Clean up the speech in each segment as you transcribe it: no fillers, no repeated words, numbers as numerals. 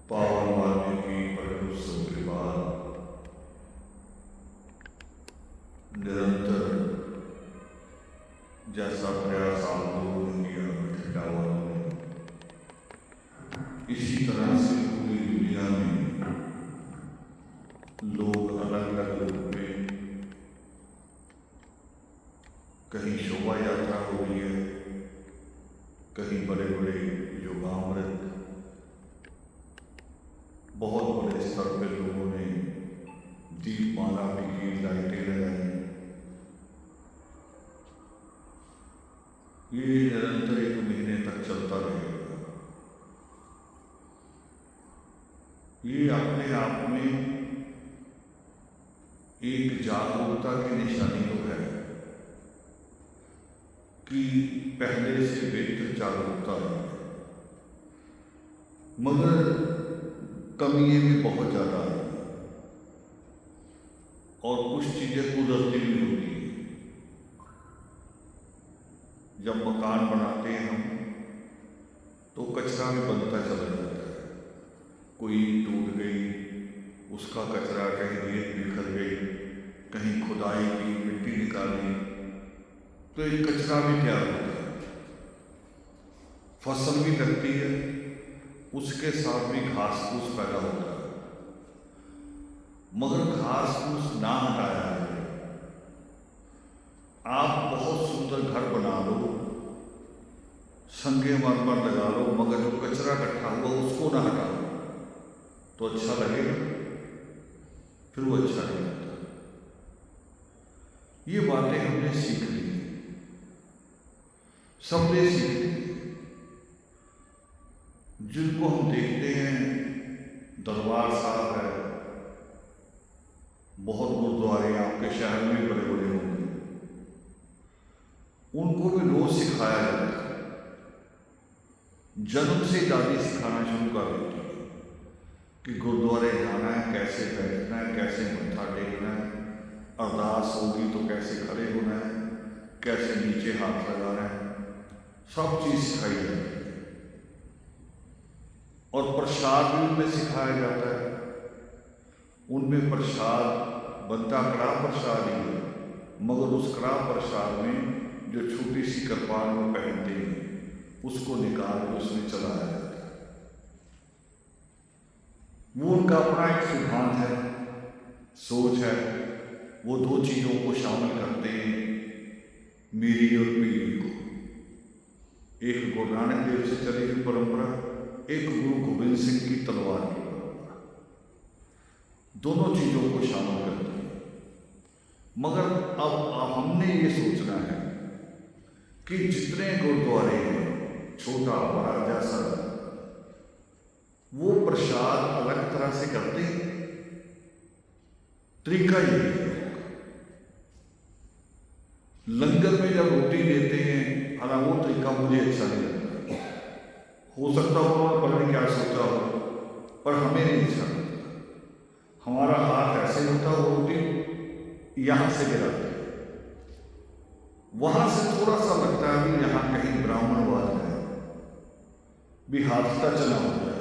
पावन वाल्मीकि प्रभु उत्सव के बाद निरंतर जैसा प्रयास आप लोगों ने किया बठिंडा वालों ने, इसी तरह से पूरी दुनिया में लोग अलग अलग रूप में, कहीं शोभा यात्रा हो रही है, कहीं बड़े बड़े योगामृत, बहुत बड़े स्तर पर लोगों ने दीपमाला भी की, लाइटें लगाई। ये निरंतर 1 महीने तक चलता रहेगा। ये अपने आप में एक जागरूकता की निशानी तो है कि पहले से बेहतर जागरूकता है, मगर कमियां भी बहुत ज़्यादा है और कुछ चीज़ें कुदरती भी होती हैं। जब मकान बनाते हैं हम तो कचरा भी बनता चला जाता है। कोई ईंट टूट गई, उसका कचरा कहीं रेत बिखर गई, कहीं खुदाई की, मिट्टी निकाली, तो एक कचरा भी तैयार होता है। फसल भी लगती है, उसके साथ भी घास फूस पैदा होता है, मगर घास फूस ना हटाया जाए। आप बहुत सुंदर घर बना लो, संगे मरमर लगा लो, मगर जो कचरा इकट्ठा हुआ उसको ना हटाओ तो अच्छा लगेगा? फिर वो अच्छा नहीं लगता। ये बातें हमने सीख ली, सबने सीख ली। जिनको हम देखते हैं, दरबार साहब है, बहुत गुरुद्वारे आपके शहर में बड़े बड़े होंगे, उनको भी रोज सिखाया जाता है। जन्म से दादी सिखाना शुरू कर देती है कि गुरुद्वारे जाना है, कैसे बैठना है, कैसे मत्था टेकना है, अरदास होगी तो कैसे खड़े होना है, कैसे नीचे हाथ लगाना है, सब चीज सिखाई जाती है। और प्रसाद भी उनमें सिखाया जाता है। उनमें प्रसाद बनता कड़ाह प्रसाद ही है, मगर उस कड़ाह प्रसाद में जो छोटी सी कृपाल में पहनते हैं उसको निकाल के उसमें चलाया जाता है। वो उनका अपना एक सिद्धांत है, सोच है। वो 2 चीजों को शामिल करते हैं, मेरी और पीढ़ी को। एक गुरु नानक देव से चली हुई परंपरा, एक गुरु गोविंद सिंह की तलवार की परंपरा, दोनों चीजों को शामिल करते हैं। मगर अब हमने ये सोचना है कि जितने गुरुद्वारे हैं, छोटा बड़ा जैसा, वो प्रसाद अलग तरह से करते हैं। तरीका ये है, लंगर में जब रोटी देते हैं, हालांकि वो तरीका मुझे अच्छा नहीं लगता, हो सकता हो उन्होंने पता नहीं क्या सोचा हो, पर हमें नहीं अच्छा लगता। हमारा हाथ ऐसे होता है, रोटी यहां से गिराते, वहां से थोड़ा सा लगता है कि यहां कहीं ब्राह्मणवाद है, भी हाथ का चला होता है।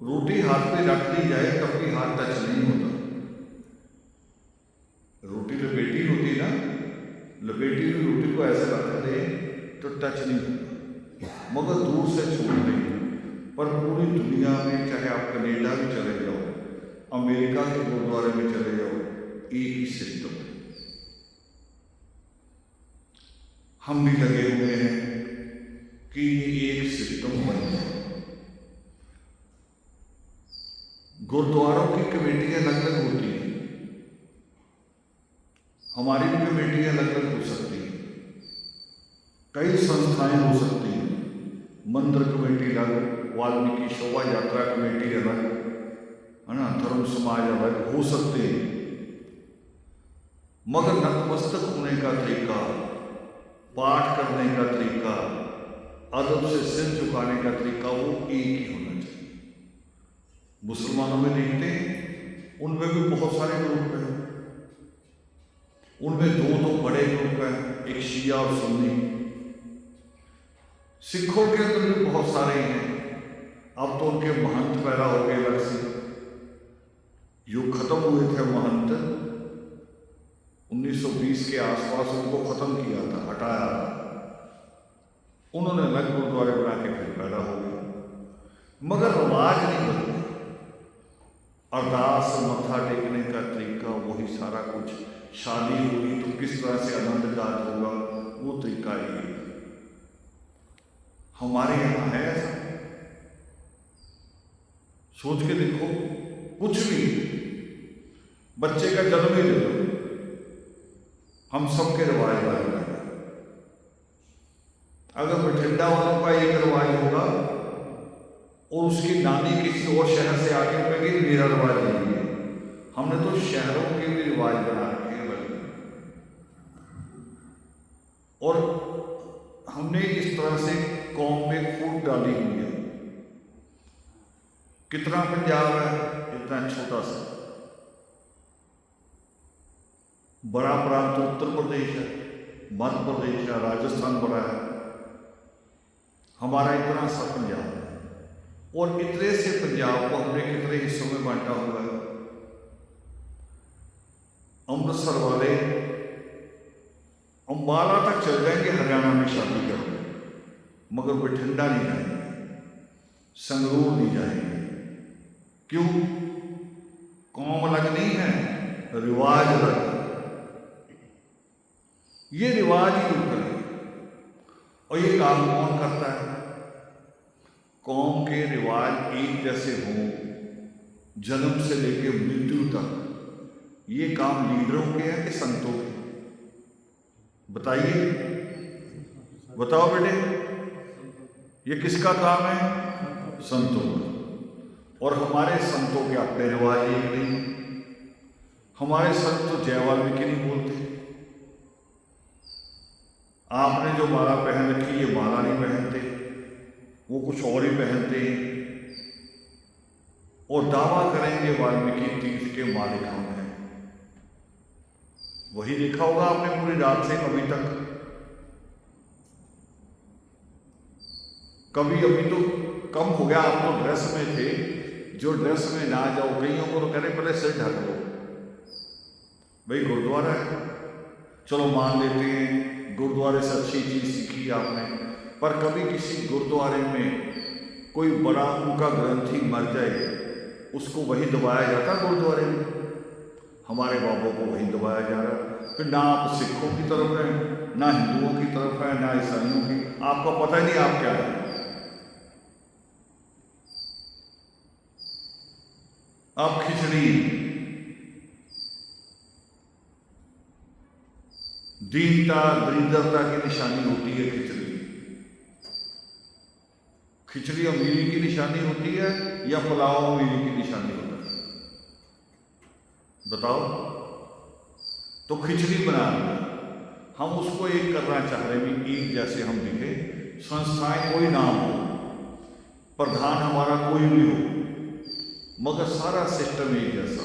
रोटी हाथ पे रख ली जाए तब भी हाथ टच नहीं होता। रोटी लपेटी होती ना, लपेटी हुई रोटी को ऐसे रख दे तो टच नहीं होता, मगर दूर से छोड़ देंगे। पर पूरी दुनिया में, चाहे आप कनाडा भी चले जाओ, अमेरिका के गुरुद्वारे में चले जाओ, एक ही सिस्टम है। हम भी लगे हुए हैं कि एक सिस्टम बन जाए। गुरुद्वारों की कमेटियां अलग अलग होती हैं, हमारी भी कमेटियां अलग अलग हो सकती हैं, कई संस्थाएं हो सकती हैं। मंदिर कमेटी अलग, वाल्मीकि शोभा यात्रा कमेटी अलग, है ना, धर्म समाज अलग हो सकते हैं, मगर नतमस्तक होने का तरीका, पाठ करने का तरीका, अदब से सिर झुकाने का तरीका वो एक ही होना चाहिए। मुसलमानों में देखते हैं, उनमें भी बहुत सारे ग्रुप हैं, उनमें 2 बड़े ग्रुप हैं, एक शिया और सुन्नी। सिखों के अंदर भी बहुत सारे हैं, अब तो उनके महंत पैदा हो गए अलग से। जो खत्म हुए थे महंत 1920 के आसपास, उनको खत्म किया था, हटाया था, उन्होंने अलग गुरुद्वारे बना के फिर पैदा हो गए, मगर रिवाज नहीं बदले। अरदास, मत्था टेकने का तरीका वही सारा कुछ। शादी हुई तो किस तरह से आनंद गाज होगा, वो तरीका ही हमारे यहाँ है ऐसा। सोच के देखो, कुछ भी बच्चे का जन्म ही दे दो, हम सबके रिवाज बन रहे हैं। अगर बठिंडा वालों का एक रिवाज होगा और उसकी नानी किसी और शहर से आके कहेगी मेरा रिवाज नहीं है। हमने तो शहरों के भी रिवाज बना रखे हैं बल्कि, और हमने इस तरह से कौम में फूट डाली हुई है। कितना पंजाब है, इतना छोटा सा। बड़ा प्रांत उत्तर प्रदेश है, मध्य प्रदेश है, राजस्थान बड़ा है, हमारा इतना सा पंजाब है। और इतने से पंजाब को हमने कितने हिस्सों में बांटा हुआ है। अमृतसर वाले अंबाला तक चल जाएंगे हरियाणा में शादी करने, मगर बठिंडा नहीं जाएंगे, संगरूर नहीं जाएंगे। क्यों? कौम अलग नहीं है, रिवाज अलग है। ये रिवाज ही दूर करें। और ये काम कौन करता है? कौम के रिवाज एक जैसे हों जन्म से लेकर मृत्यु तक। ये काम लीडरों के हैं कि संतों के? बताइए, बताओ बेटे, ये किसका काम है? संतों का। और हमारे संतों के अपने रिवाज एक नहीं। हमारे संत तो जय वाल्मीकि नहीं बोलते। आपने जो माला पहन रखी, ये माला नहीं पहनते, वो कुछ और ही पहनते हैं और दावा करेंगे वाल्मीकि तीर्थ के मालिक हम हैं। वही देखा होगा आपने पूरी रात से अभी तक। कभी अभी तो कम हो गया, आप तो ड्रेस में थे, जो ड्रेस में ना जाओ। कईयों को तो कह रहे पहले सिर ढक लो, भाई गुरुद्वारा है, चलो मान लेते हैं गुरुद्वारे से अच्छी चीज सीखी आपने। पर कभी किसी गुरुद्वारे में कोई बड़ा उनका ग्रंथी मर जाए, उसको वही दबाया जाता गुरुद्वारे में। हमारे बाबों को वही दबाया जा रहा है। फिर ना आप सिखों की तरफ हैं, ना हिंदुओं की तरफ है, ना ईसाइयों की। आपको पता ही नहीं आप क्या है। आप खिचड़ी, दीनता दरिद्रता की निशानी होती है खिचड़ी। खिचड़ी अमीरी की निशानी होती है या पुलाव अमीरी की निशानी होता है? बताओ। तो खिचड़ी बना रही, हम उसको एक करना चाह रहे हैं, एक जैसे हम दिखे। संस्थाएं कोई ना हो, प्रधान हमारा कोई भी हो, मगर सारा सिस्टम एक जैसा।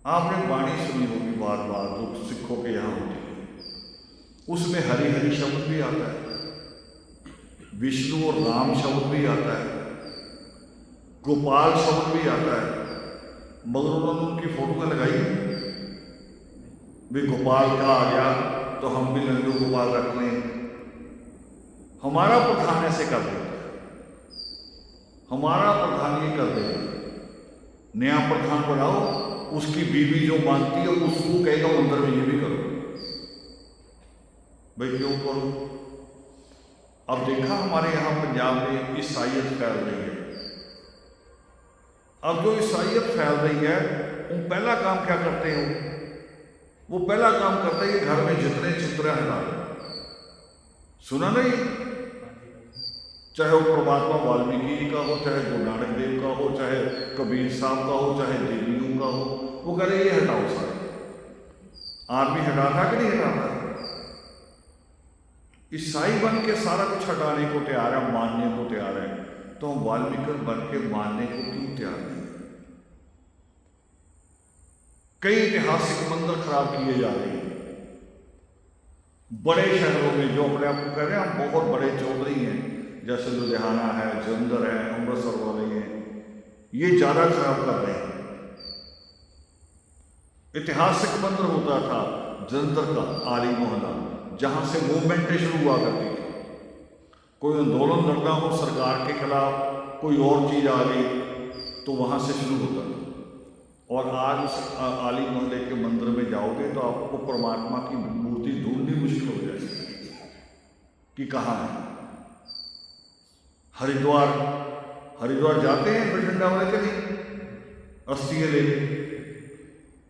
आपने वाणी सुनी होगी बार बार, जो सिखों के यहाँ होती है। उसमें हरि हरि शब्द भी आता है, विष्णु और राम शब्द भी आता है, गोपाल शब्द भी आता है, मगर उन्होंने उनकी फोटो लगाई भी गोपाल का आ गया तो हम भी नंदू गोपाल रख लें। हमारा प्रधान ऐसे कर देता है, हमारा प्रधान ये कर देगा। नया प्रधान बनाओ, उसकी बीवी जो मानती है उसको कहेगा मंदिर में ये भी करो। भाई क्यों करो? अब देखा हमारे यहाँ पंजाब में ईसाइयत फैल रही है। अब जो ईसाइयत फैल रही है, वो पहला काम क्या करते हो? वो पहला काम करते हैं कि घर में जितने चित्र हटा दो। सुना नहीं? चाहे वो परमात्मा वाल्मीकि जी का हो, चाहे गुरु नानक देव का हो, चाहे कबीर साहब का हो, चाहे देवियों का हो, वो कह रहे ये हटाओ सारे। आदमी हटाता कि नहीं हटाता? ईसाई बन के सारा कुछ हटाने को तैयार है, मानने को तैयार है। तो हम वाल्मीकि बन के मानने को क्यों तैयार नहीं? कई ऐतिहासिक मंदिर खराब किए जा रहे हैं, बड़े शहरों में जो अपने आप को कह रहे हैं हम बहुत बड़े चौधरी हैं, जैसे लुधियाना है, जलंधर है, अमृतसर वाले हैं, ये ज़्यादा खराब कर रहे हैं। ऐतिहासिक मंदिर होता था जलंधर का आली मोहल्ला, जहाँ से मूवमेंटेशन हुआ करती थी। कोई आंदोलन लड़ना हो सरकार के खिलाफ, कोई और चीज़ आ गई तो वहाँ से शुरू होता था। और आज उस आली मोहल्ले के मंदिर में जाओगे तो आपको परमात्मा की मूर्ति ढूंढनी मुश्किल हो जाएगी कि कहाँ है। हरिद्वार जाते हैं बठिंडा वाले के लिए अस्थियाँ लेके,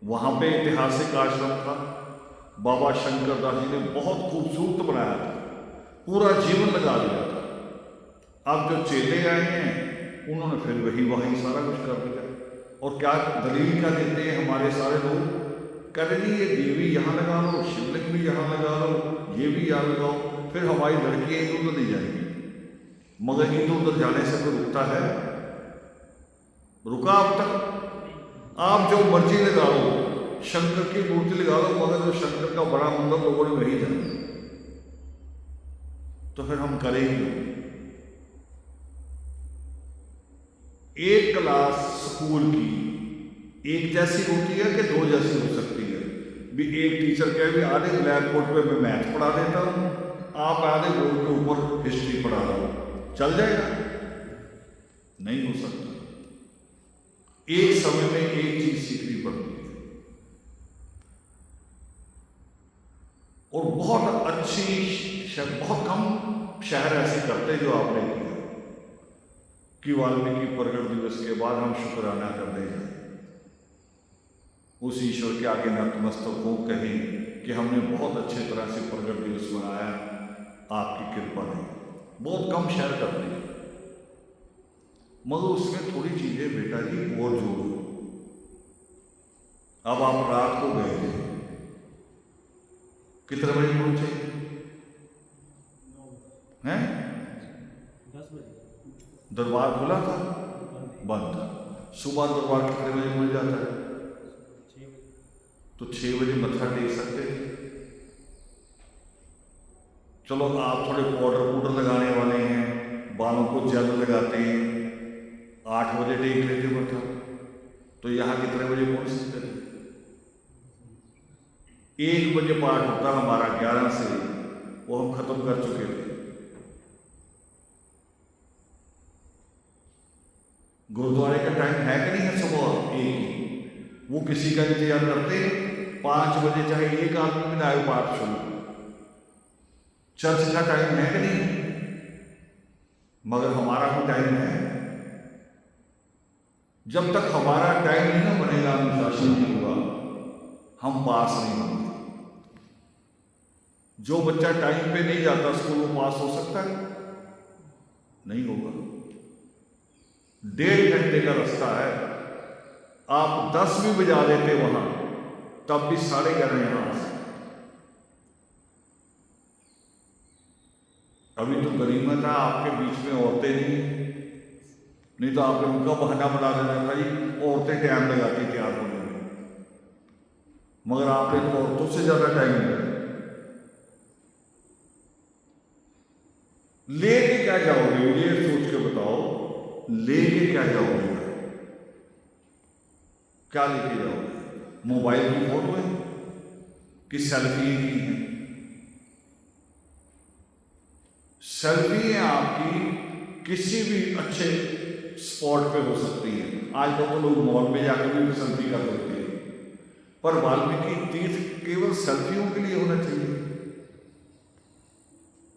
वहाँ पे ऐतिहासिक आश्रम था, बाबा शंकर दास जी ने बहुत खूबसूरत बनाया था, पूरा जीवन लगा दिया था। अब जो चेले आए हैं उन्होंने फिर वही सारा कुछ कर दिया। और क्या दलील क्या देते हैं हमारे सारे लोग, कह रहे जी ये देवी यहाँ लगा लो, शिवलिंग भी यहाँ लगा लो, ये भी यहाँ लगाओ, फिर हमारी लड़कियाँ इधर उधर नहीं जाएंगी। मगर इधर उधर जाने से कोई रुकता है? रुका अब तक? आप जो मर्जी लगा लो, शंकर की मूर्ति लगा लो, मगर जो शंकर का बड़ा मंदिर लोगों ने वही जाना, तो फिर हम करेंगे। एक क्लास स्कूल की एक जैसी होती है कि दो जैसी हो सकती है? भी एक टीचर कहे भी आधे ब्लैक बोर्ड पे मैं मैथ पढ़ा देता हूँ, आप आधे बोर्ड के ऊपर हिस्ट्री पढ़ा रहे हो, चल जाएगा? नहीं हो सकता। एक समय में एक चीज सीखनी पड़ती है। और बहुत बहुत कम शहर ऐसे करते जो आपने किया कि वाल्मीकि प्रकट दिवस के बाद हम शुक्राना करने जाए, उस ईश्वर के आगे नतमस्तक हो, कहें कि हमने बहुत अच्छे तरह से प्रकट दिवस मनाया, आपकी कृपा है। बहुत कम शहर करते हैं, मगर उसमें थोड़ी चीजें बेटा जी और जोड़ो। अब आप रात को गए थे, कितने बजे पहुंचे हैं? 10 बजे। दरबार खुला था? बंद था। सुबह दरबार कितने बजे खुल जाता है? 6 बजे। तो 6 बजे मत्था टेक सकते थे। चलो आप थोड़े पाउडर लगाने वाले हैं, बालों को जेल लगाते हैं, 8 बजे टेक लेते मत्था, तो यहाँ कितने बजे पहुंच सकते थे? 1 बजे पाठ होता हमारा 11 से, वो हम खत्म कर चुके थे। गुरुद्वारे का टाइम है कि नहीं है? सुबह 1, वो किसी का इंतजार करते 5 बजे, चाहे एक आदमी भी ना आए पाठ शुरू। चर्च का टाइम है कि नहीं? मगर हमारा भी टाइम है। जब तक हमारा टाइम नहीं ना बनेगा, अनुशासन नहीं होगा, हम पास नहीं होंगे। जो बच्चा टाइम पे नहीं जाता स्कूल, वो पास हो सकता है? नहीं होगा। 1.5 घंटे का रास्ता है, आप 10 भी बजा देते वहां, तब भी 11:30 यहां आ सकते। अभी तो गनीमत है आपके बीच में औरतें नहीं तो आपने उनका बहाना बना देना था जी, औरतें टाइम लगाती तैयार होने में, मगर आपने तो औरतों से ज्यादा टाइम लगाया। लेके क्या जाओगे ये सोच के बताओ, लेके क्या जाओगे? क्या लेके जाओगे? मोबाइल की फोटो है कि सेल्फी की है? सेल्फी है आपकी किसी भी अच्छे स्पॉट पे हो सकती है। आजकल तो लोग मॉल में जाकर भी सेल्फी कर लेते हैं, पर वाल्मीकि तीर्थ केवल सेल्फियों के लिए होना चाहिए?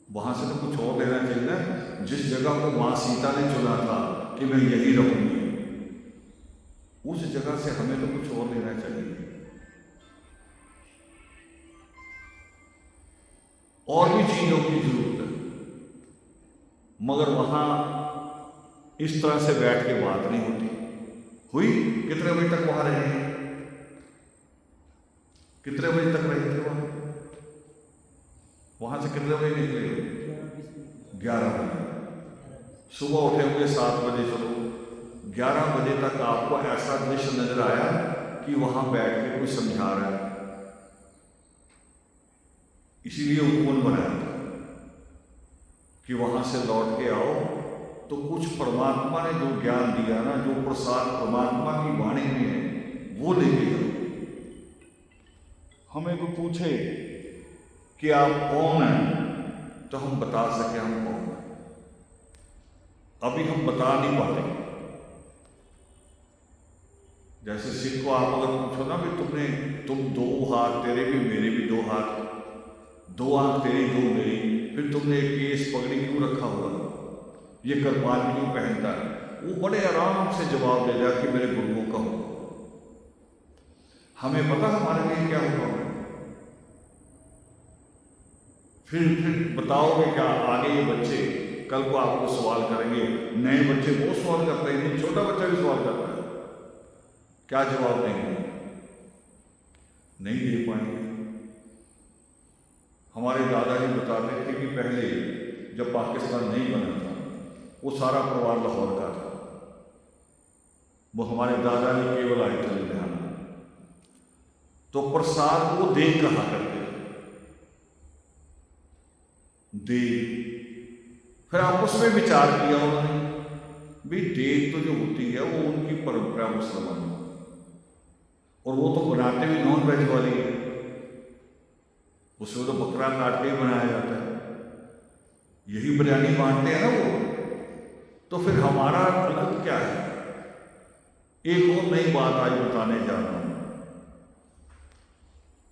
वहां से तो कुछ और लेना चाहिए ना। जिस जगह को मां सीता ने चुना था कि मैं यही रहूंगी, उस जगह से हमें तो कुछ और लेना चाहिए। और भी चीजों की जरूरत है, मगर वहां इस तरह से बैठ के बात नहीं होती। हुई? कितने बजे तक वहां रहे हैं? कितने बजे तक रहे थे वहां से कितने बजे निकले? 11 बजे। सुबह उठे होंगे 7 बजे, चलो 11 बजे तक आपको ऐसा दृश्य नजर आया कि वहां बैठ के कोई समझा रहा है। इसीलिए उपवन बनाया था कि वहां से लौट के आओ तो कुछ परमात्मा ने जो ज्ञान दिया ना, जो प्रसाद परमात्मा की वाणी में है, वो लेके जाओ। हमें कोई पूछे कि आप कौन हैं, तो हम बता सके हम कौन हैं। अभी हम बता नहीं पाते। जैसे सिख को आप अगर पूछो ना भी तुम दो हाथ तेरे भी मेरे भी दो हाथ, दो आंख तेरी दो मेरी, फिर तुमने एक केस पगड़ी क्यों रखा हुआ, ये कृपाल क्यों पहनता है, वो बड़े आराम से जवाब दे दिया कि मेरे गुरुओं का हो। हमें पता हमारे लिए क्या होगा। फिर बताओगे क्या आगे ये बच्चे कल को आपको सवाल करेंगे, नए बच्चे वो सवाल करते हैं, छोटा बच्चा भी सवाल करता है, क्या जवाब देंगे? नहीं दे पाएंगे। हमारे दादाजी बताते थे कि पहले जब पाकिस्तान नहीं बना था, वो सारा परिवार लाहौर का था। वो हमारे दादाजी केवल आए थे लुधियाना, तो प्रसाद को देख कहा करते थे, देख। फिर आपस में विचार किया उन्होंने भी देख तो जो होती है वो उनकी परंपरा मुसलमान, और वो तो बनाते भी नॉन वेज वाली है, उसमें तो बकरा काट के ही बनाया जाता है, यही बिरयानी बांटते हैं ना वो। तो फिर हमारा गलत क्या है? एक और नई बात आज बताने जा रहा हूं।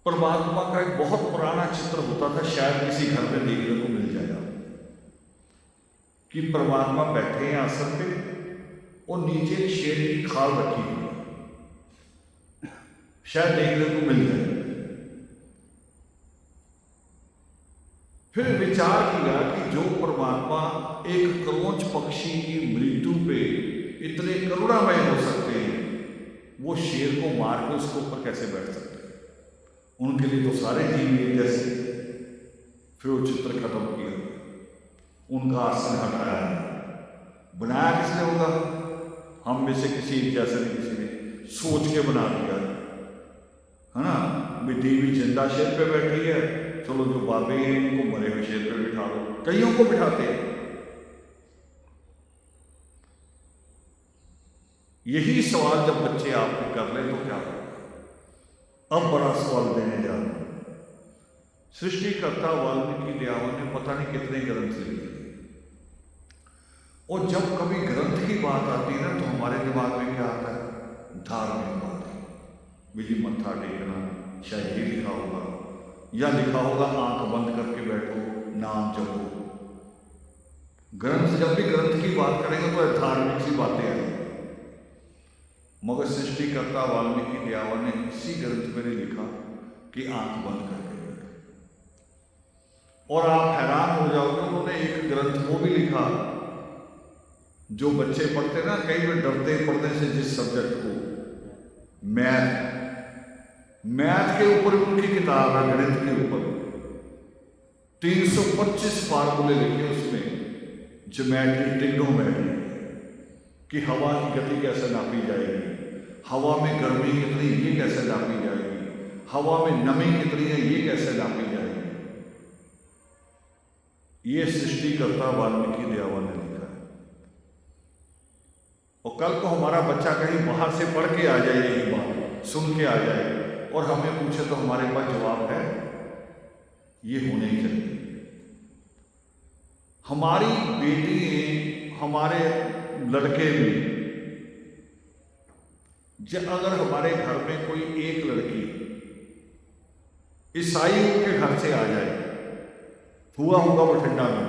परमात्मा का एक बहुत पुराना चित्र होता था, शायद किसी घर में देखने को मिल जाएगा, कि परमात्मा बैठे हैं आसन पे और नीचे एक शेर की खाल रखी हुई, शायद देखने को मिल जाए। फिर विचार किया कि जो परमात्मा एक क्रोंच पक्षी की मृत्यु पे इतने करुणामय हो सकते हैं, वो शेर को मार के उसके ऊपर कैसे बैठ सकते हैं? उनके लिए तो सारे जीव एक जैसे। फिर वो चित्र खत्म किया, उनका आसन हटाया, बनाया किसने होगा? हम में से किसी जैसे नहीं, किसी ने सोच के बना दिया है ना। देवी जिंदा शेर पे बैठी है, चलो जो बाबे हैं उनको मरे हुए शेर पे बिठा दो, कईयों को बिठाते हैं। यही सवाल जब बच्चे आपको कर ले तो क्या होगा? अब बड़ा सवाल देने जा रहा हूं। सृष्टिकर्ता वाल्मीकि दयावन ने पता नहीं कितने ग्रंथ लिखे, और जब कभी ग्रंथ की बात आती है ना तो हमारे दिमाग में क्या आता है? धार्मिक बात है, बिजी मत्था टेकना, शायद ये लिखा होगा, या लिखा होगा आंख बंद करके बैठो, नाम जपो। ग्रंथ, जब भी ग्रंथ की बात करेंगे तो धार्मिक सी बातें आएंगी। मगर सृष्टिकर्ता वाल्मीकि दयावन ने इसी ग्रंथ में लिखा कि आंख बंद करके बैठो, और आप हैरान हो जाओगे, उन्होंने एक ग्रंथ वो भी लिखा जो बच्चे पढ़ते ना, कई बार डरते पढ़ने से, जिस सब्जेक्ट को, मैथ के ऊपर उनकी किताब है, गणित के ऊपर 325 फार्मूले लिखे उसमें, ज्योमेट्री, ट्रिग्नोमेट्री, कि हवा की गति कैसे नापी जाएगी, हवा में गर्मी कितनी ये कैसे नापी जाएगी, हवा में नमी कितनी है ये कैसे नापी जाएगी। ये सृष्टिकर्ता वाल्मीकि दयावन ने लिखा है। और कल को हमारा बच्चा कहीं बाहर से पढ़ के आ जाए, यही बात सुन के आ जाए, और हमें पूछे तो हमारे पास जवाब है, ये होने ही चाहिए। हमारी बेटी, हमारे लड़के भी, अगर हमारे घर में कोई एक लड़की ईसाइयों के घर से आ जाए, हुआ होगा बठिंडा में,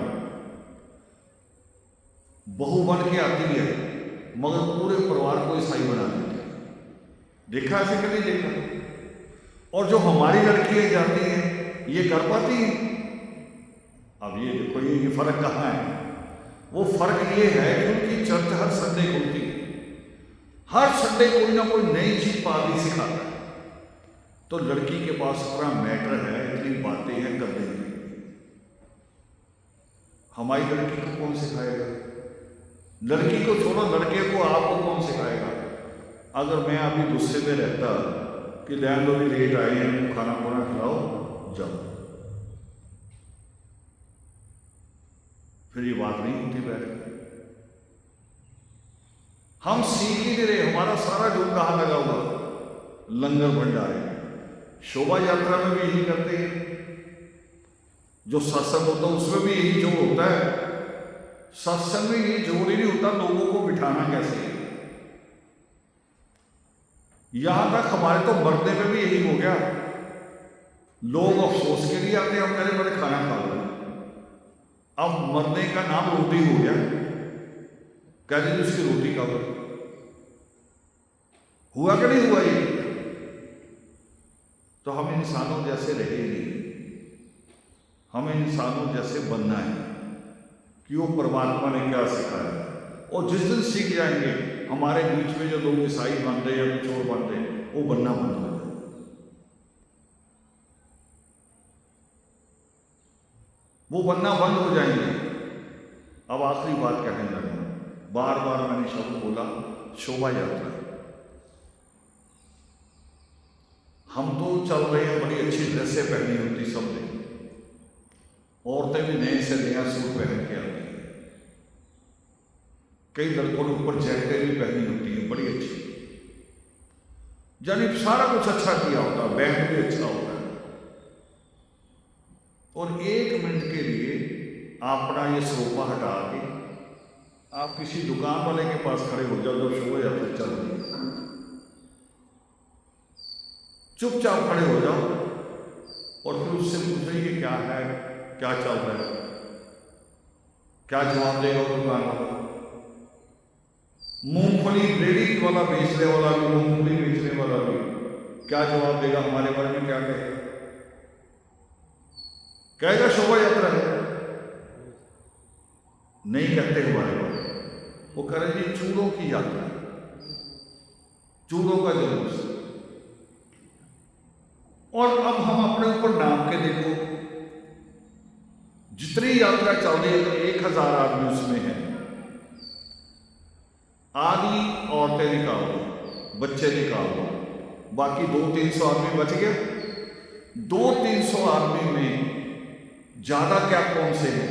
बहू बन के आती है मगर पूरे परिवार को ईसाई बना देती है, देखा ऐसे कभी देखा? और जो हमारी लड़कियां जाती हैं ये कर पाती हैं? अब ये देखो, ये फर्क कहाँ है? वो फर्क ये है कि उनकी चर्च हर संडे खुलती है, हर संडे कोई ना कोई नई चीज पादरी सिखाता है, तो लड़की के पास इतना मैटर है, इतनी बातें हैं करने की। हमारी लड़की को कौन सिखाएगा? लड़की को छोड़ो, लड़के को आपको कौन सिखाएगा? अगर मैं अभी गुस्से में रहता कि लैंडलॉर्ड लेट आए हैं, खाना खाना खिलाओ, जाओ, फिर ये बात नहीं होती बैठ के। हम सीख ही नहीं रहे, हमारा सारा जोर कहाँ लगा हुआ? लंगर भंडारे। शोभा यात्रा में भी यही करते हैं, जो सत्संग होता है उसमें भी यही जोर होता है। सत्संग में ये जोर ही नहीं होता लोगों को बिठाना कैसे है। यहां तक हमारे तो मरने में भी यही हो गया, लोग अफसोस के लिए आते हैं, हम कह रहे बड़े खाना खा रहे हैं। अब मरने का नाम रोटी हो गया, कह रहे उसकी रोटी खाओ। हुआ कि नहीं हुआ ये? तो हम इंसानों जैसे रहे नहीं, हमें इंसानों जैसे बनना है कि वो परमात्मा ने क्या सिखाया। और जिस दिन सीख जाएंगे, हमारे बीच में जो लोग ईसाई बन रहे या कुछ और बन रहे, वो बनना बंद हो जाए। वो बनना बंद हो जाएंगे। अब आखिरी बात कहने लगा, बार बार मैंने शब्द बोला शोभा यात्रा। हम तो चल रहे हैं, बड़ी अच्छी ड्रेसें पहनी होती सबने, औरतें भी नए से नया सूट पहन के आती हैं, कई लड़कों ने ऊपर जैकेटें भी पहनी होती हैं बड़ी अच्छी, यानी सारा कुछ अच्छा किया होता है, बैंड भी अच्छा होता है। और एक मिनट के लिए अपना ये सोफा हटा के आप किसी दुकान वाले के पास खड़े हो जाओ जब शोभा यात्रा चल रही है, चुपचाप खड़े हो जाओ और फिर उससे पूछे कि क्या है, क्या चल रहा है, क्या जवाब देगा वो दुकान वाला? मूंगफली रेडी वाला बेचने वाला भी, मूंगफली बेचने वाला भी क्या जवाब देगा हमारे बारे में? क्या कहेगा? कहेगा शोभा यात्रा है। नहीं कहते हमारे बारे में, वो कह रहे जी चूड़ों की यात्रा, चूड़ों का जुलूस। और अब हम अपने ऊपर नाम के देखो, जितनी यात्रा चल रही है, तो 1000 आदमी उसमें है, आधी औरतें निकाल दो, बच्चे निकाल दो, बाकी 200-300 आदमी बच गए। 200-300 आदमी में ज्यादा क्या कौन से हैं,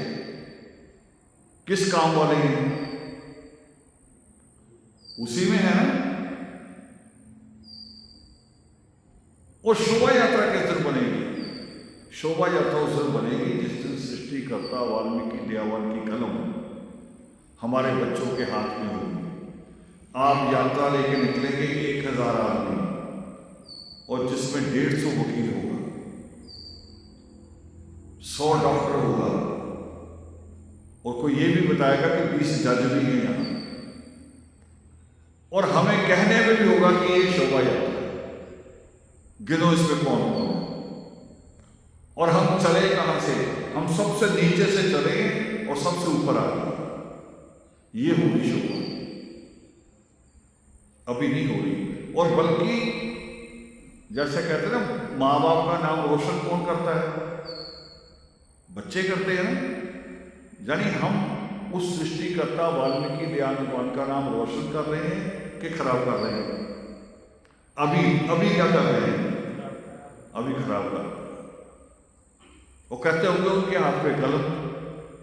किस काम वाले हैं? उसी में है ना। और शोभा यात्रा किस दिन बनेगी? शोभा यात्रा उस दिन बनेगी जिस दिन सृष्टिकर्ता वाल्मीकि दयावान की कलम हमारे बच्चों के हाथ में होगी। आप यात्रा लेके निकलेंगे 1000 आदमी, और जिसमें 150 वकील होगा, 100 डॉक्टर होगा, और कोई ये भी बताएगा कि 20 जज भी हैं यहाँ, और हमें कहने में भी होगा कि ये शोभा यात्रा, गिनो इसमें कौन कौन है। और हम चले कहां से? हम सबसे नीचे से चले और सबसे ऊपर आ गए। ये होगी शोभा, अभी नहीं हो रही। और बल्कि जैसे कहते हैं ना, माँ बाप का नाम रोशन कौन करता है? बच्चे करते हैं ना। यानी हम उस सृष्टिकर्ता वाल्मीकि दयावान का नाम रोशन कर रहे हैं कि खराब कर रहे हैं? अभी क्या कर रहे हैं? अभी खराब कर रहे हैं। वो कहते होंगे उनके हाथ पे कलम,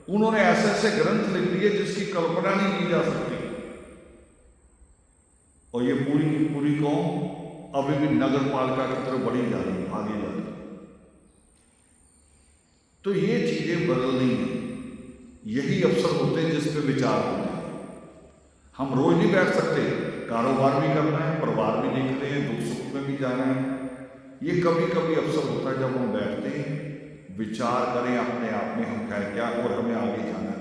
उन्होंने ऐसे ऐसे ग्रंथ लिख दिए जिसकी कल्पना नहीं की जा सकती, और ये पूरी की पूरी कौम अभी भी नगर पालिका की तरफ बढ़ी जा रही है, आगे जा रही है। तो ये चीजें बदलनी है। यही अवसर होते हैं जिस पे विचार होते हैं। हम रोज नहीं बैठ सकते, कारोबार भी करना है, परिवार भी देखते हैं, दुख सुख में भी जाना है। ये कभी कभी अवसर होता है जब हम बैठते हैं, विचार करें अपने आप में हम क्या और हमें आगे जाना है।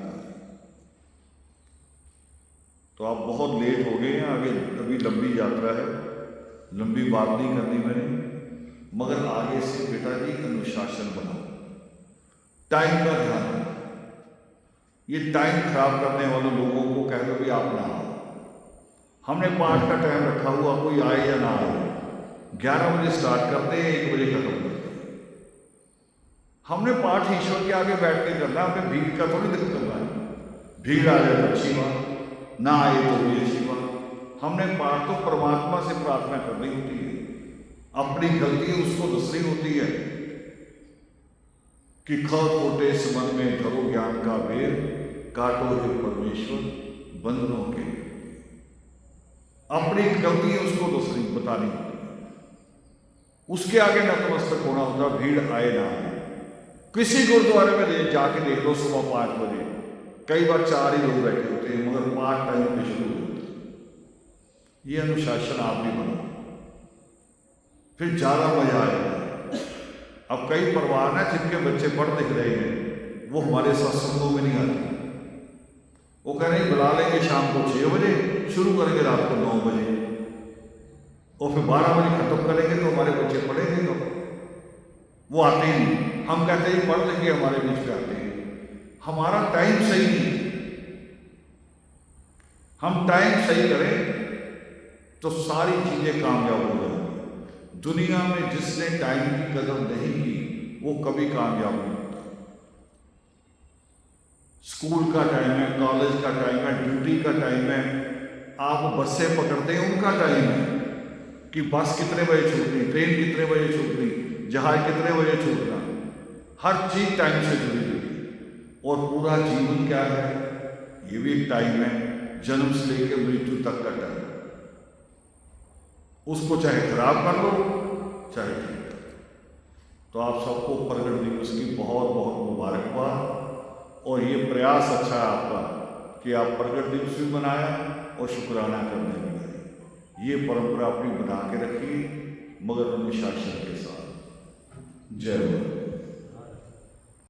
तो आप बहुत लेट हो गए हैं, आगे अभी लंबी यात्रा है, लंबी बात नहीं करनी मैंने, मगर आगे से बेटा जी अनुशासन बनाओ, टाइम का ध्यान रखो। ये टाइम खराब करने वाले लोगों को कह दो भी आप ना आओ। हमने पाठ का टाइम रखा हुआ, कोई आए या ना आए, 11 बजे स्टार्ट करते हैं, 1 बजे खत्म करते हैं। हमने पाठ ईश्वर के आगे बैठ के करना, हमें भीड़ का थोड़ी दिक्कत करना है। भीड़ आ जाए तो अच्छी बात, ना आए तो भी अच्छी बात। हमने पाठ तो परमात्मा से प्रार्थना करनी होती है, अपनी गलती उसको दसनी होती है कि ख खोटे समन में धरो ज्ञान का बेर, काटो हे परमेश्वर बंदरों के। अपनी गलती उसको दूसरी बतानी होती है, उसके आगे नतमस्तक होना होता, भीड़ आए ना आए। किसी गुरुद्वारे में जाके देख लो, सुबह 5 बजे कई बार 4 ही लोग बैठे होते हैं, मगर 5 टाइम पे शुरू होते हैं। ये अनुशासन आप भी बनाओ, फिर ज़्यादा मजा आएगा। अब कई परिवार ना जिनके बच्चे पढ़ लिख रहे हैं, वो हमारे सत्संगों में नहीं आते। वो कह रहे हैं बुला लेंगे शाम को 6 बजे, शुरू करेंगे रात को 9 बजे, और फिर 12 बजे खत्म करेंगे, तो हमारे बच्चे पढ़ेंगे तो वो आते ही नहीं। हम कहते हैं पढ़ लिख के हमारे बीच में आते हैं। हमारा टाइम सही नहीं है। हम टाइम सही करें तो सारी चीजें कामयाब हो जाएंगी। दुनिया में जिसने टाइम की कदर नहीं की वो कभी कामयाब नहीं होता। स्कूल का टाइम है, कॉलेज का टाइम है, ड्यूटी का टाइम है, आप बसें पकड़ते हैं, उनका टाइम है कि बस कितने बजे छूटनी, ट्रेन कितने बजे छूटनी, जहाज कितने बजे छूटना। हर चीज टाइम से जुड़ी हुई है। और पूरा जीवन क्या है, ये भी एक टाइम है, जन्म से लेकर मृत्यु तक का टाइम। उसको चाहे खराब कर लो चाहे ठीक कर लो। तो आप सबको प्रगट दिवस की बहुत बहुत मुबारकबाद। और ये प्रयास अच्छा है आपका कि आप प्रगट दिवस भी मनाया और शुक्राना करने भी गए। ये परंपरा अपनी बना के रखिए, मगर अनुशासन के साथ। जय माता।